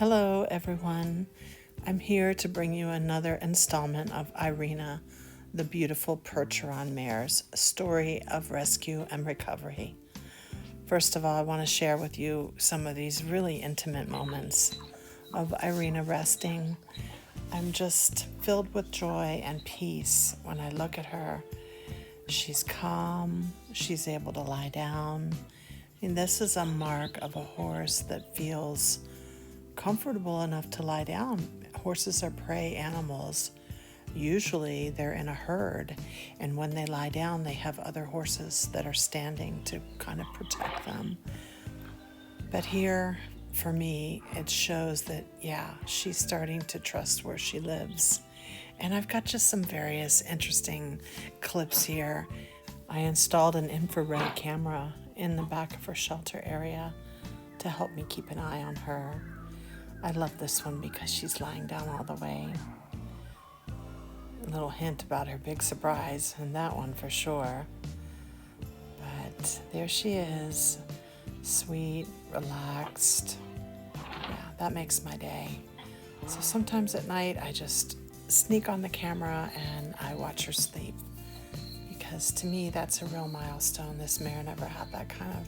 Hello everyone, I'm here to bring you another installment of Irena, the beautiful Percheron mare's story of rescue and recovery. First of all, I want to share with you some of these really intimate moments of Irena resting. I'm just filled with joy and peace when I look at her. She's calm, she's able to lie down. This is a mark of a horse that feels comfortable enough to lie down. Horses are prey animals. Usually they're in a herd, and when they lie down, they have other horses that are standing to kind of protect them. But here, for me, it shows that, she's starting to trust where she lives. And I've got just some various interesting clips here. I installed an infrared camera in the back of her shelter area to help me keep an eye on her. I love this one because she's lying down all the way. A little hint about her big surprise in that one for sure. But there she is, sweet, relaxed. Yeah, that makes my day. So sometimes at night I just sneak on the camera and I watch her sleep. Because to me that's a real milestone. This mare never had that kind of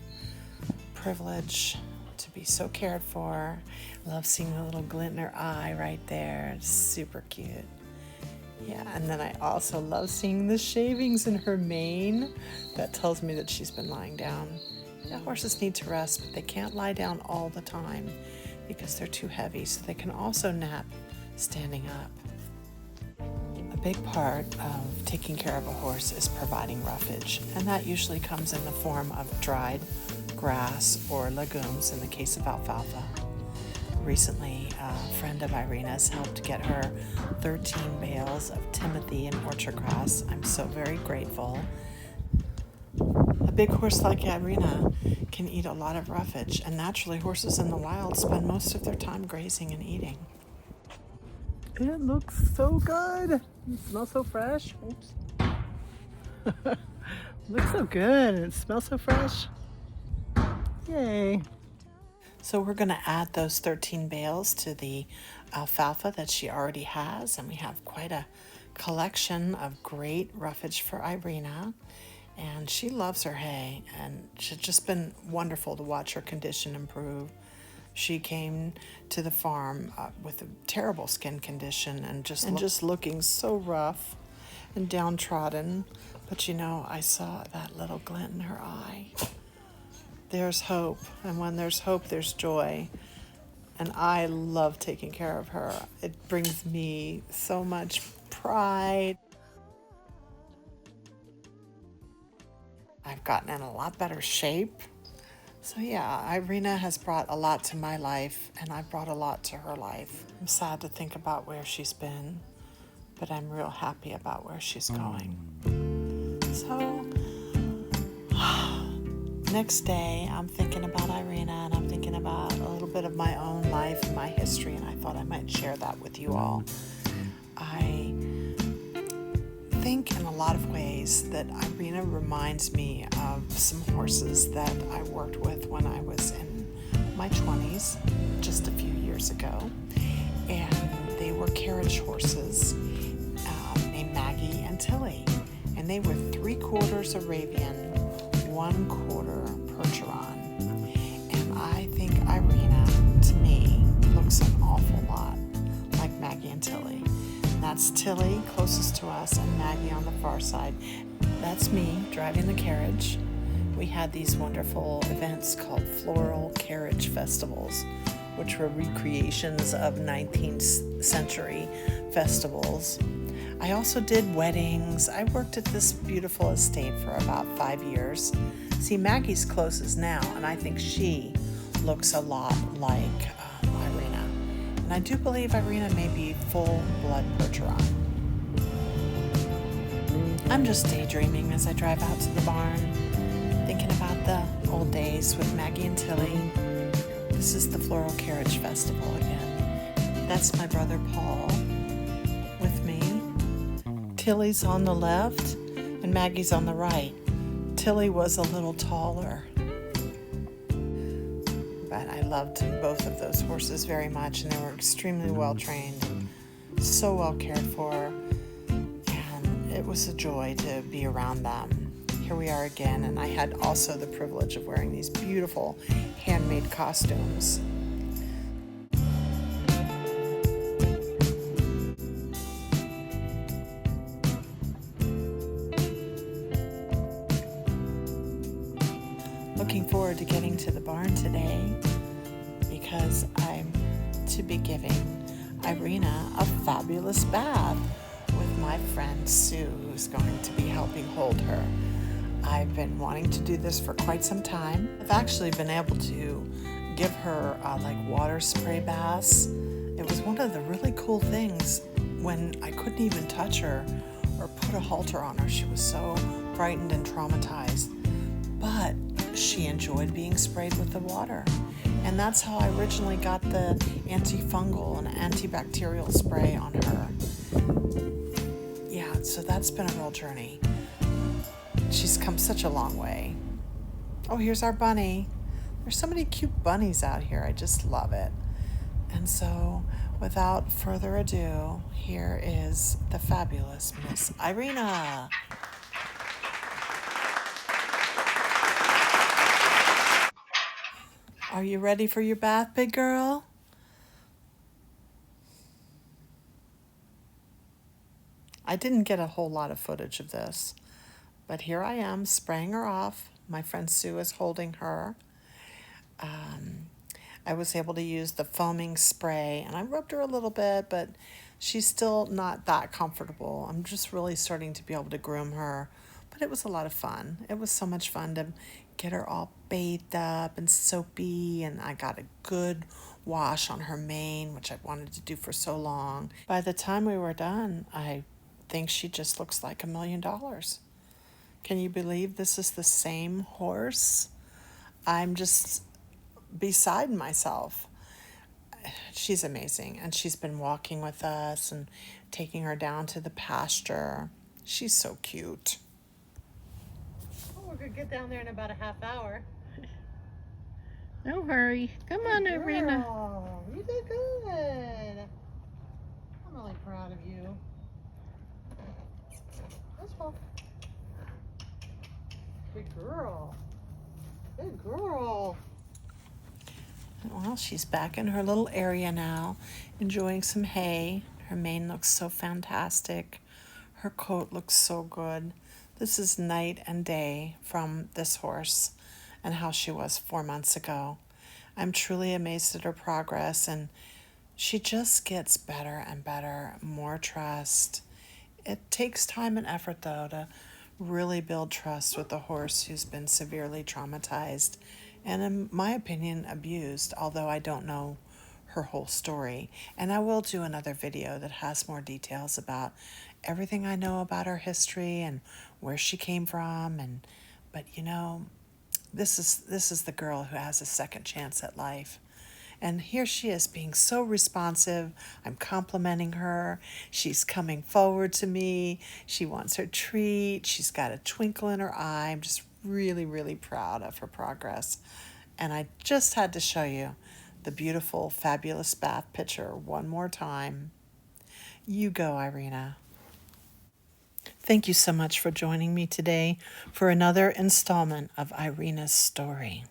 privilege to be so cared for. Love seeing the little glint in her eye right there. It's super cute. Yeah, and then I also love seeing the shavings in her mane. That tells me that she's been lying down. Yeah, horses need to rest, but they can't lie down all the time because they're too heavy, so they can also nap standing up. A big part of taking care of a horse is providing roughage, and that usually comes in the form of dried grass or legumes in the case of alfalfa. Recently, a friend of Irena's helped get her 13 bales of timothy and orchard grass. I'm so very grateful. A big horse like Irena can eat a lot of roughage, and naturally horses in the wild spend most of their time grazing and eating. It looks so good. It smells so fresh. Oops. Looks so good and it smells so fresh. Yay. So we're going to add those 13 bales to the alfalfa that she already has, and we have quite a collection of great roughage for Irena, and she loves her hay, and it's just been wonderful to watch her condition improve. She came to the farm with a terrible skin condition and just looking so rough and downtrodden, but I saw that little glint in her eye. There's hope, and when there's hope, there's joy, and I love taking care of her. It brings me so much pride. I've gotten in a lot better shape. So Irena has brought a lot to my life, and I've brought a lot to her life. I'm sad to think about where she's been, but I'm real happy about where she's going. So next day, I'm thinking about Irena, and I'm thinking about a little bit of my own life and my history, and I thought I might share that with you all. I think in a lot of ways that Irena reminds me of some horses that I worked with when I was in my 20s, just a few years ago, and they were carriage horses named Maggie and Tilly, and they were 3/4 Arabian, 1/4 Percheron. And I think Irena, to me, looks an awful lot like Maggie and Tilly. And that's Tilly closest to us and Maggie on the far side. That's me driving the carriage. We had these wonderful events called floral carriage festivals, which were recreations of 19th century festivals. I also did weddings. I worked at this beautiful estate for about 5 years. See, Maggie's closest now, and I think she looks a lot like Irena. And I do believe Irena may be full-blood Percheron. I'm just daydreaming as I drive out to the barn, thinking about the old days with Maggie and Tilly. This is the Floral Carriage Festival again. That's my brother Paul with me. Tilly's on the left and Maggie's on the right. Tilly was a little taller, But I loved both of those horses very much, and they were extremely well trained, so well cared for, and it was a joy to be around them. Here we are again, and I had also the privilege of wearing these beautiful handmade costumes. Looking forward to getting to the barn today because I'm to be giving Irena a fabulous bath with my friend Sue, who's going to be helping hold her. I've been wanting to do this for quite some time. I've actually been able to give her like water spray baths. It was one of the really cool things when I couldn't even touch her or put a halter on her. She was so frightened and traumatized. But she enjoyed being sprayed with the water. And that's how I originally got the antifungal and antibacterial spray on her. Yeah, so that's been a real journey. She's come such a long way. Oh, here's our bunny. There's so many cute bunnies out here. I just love it. And so, without further ado, here is the fabulous Miss Irena. Are you ready for your bath, big girl? I didn't get a whole lot of footage of this, but here I am spraying her off. My friend Sue is holding her. I was able to use the foaming spray, and I rubbed her a little bit, but she's still not that comfortable. I'm just really starting to be able to groom her, but it was a lot of fun. It was so much fun to get her all bathed up and soapy, and I got a good wash on her mane, which I've wanted to do for so long. By the time we were done, I think she just looks like $1,000,000. Can you believe this is the same horse? I'm just beside myself. She's amazing, and she's been walking with us and taking her down to the pasture. She's so cute. Oh, we're gonna get down there in about a half hour. No hurry. Come on, Irena. You did good. I'm really proud of you. Let's go. Good girl. Good girl. Well, she's back in her little area now, enjoying some hay. Her mane looks so fantastic. Her coat looks so good. This is night and day from this horse and how she was 4 months ago. I'm truly amazed at her progress, and she just gets better and better, more trust. It takes time and effort, though, to really build trust with a horse who's been severely traumatized and, in my opinion, abused, although I don't know her whole story. And I will do another video that has more details about everything I know about her history and where she came from. But this is the girl who has a second chance at life. And here she is being so responsive. I'm complimenting her. She's coming forward to me. She wants her treat. She's got a twinkle in her eye. I'm just really, really proud of her progress. And I just had to show you the beautiful, fabulous bath picture one more time. You go, Irena. Thank you so much for joining me today for another installment of Irena's story.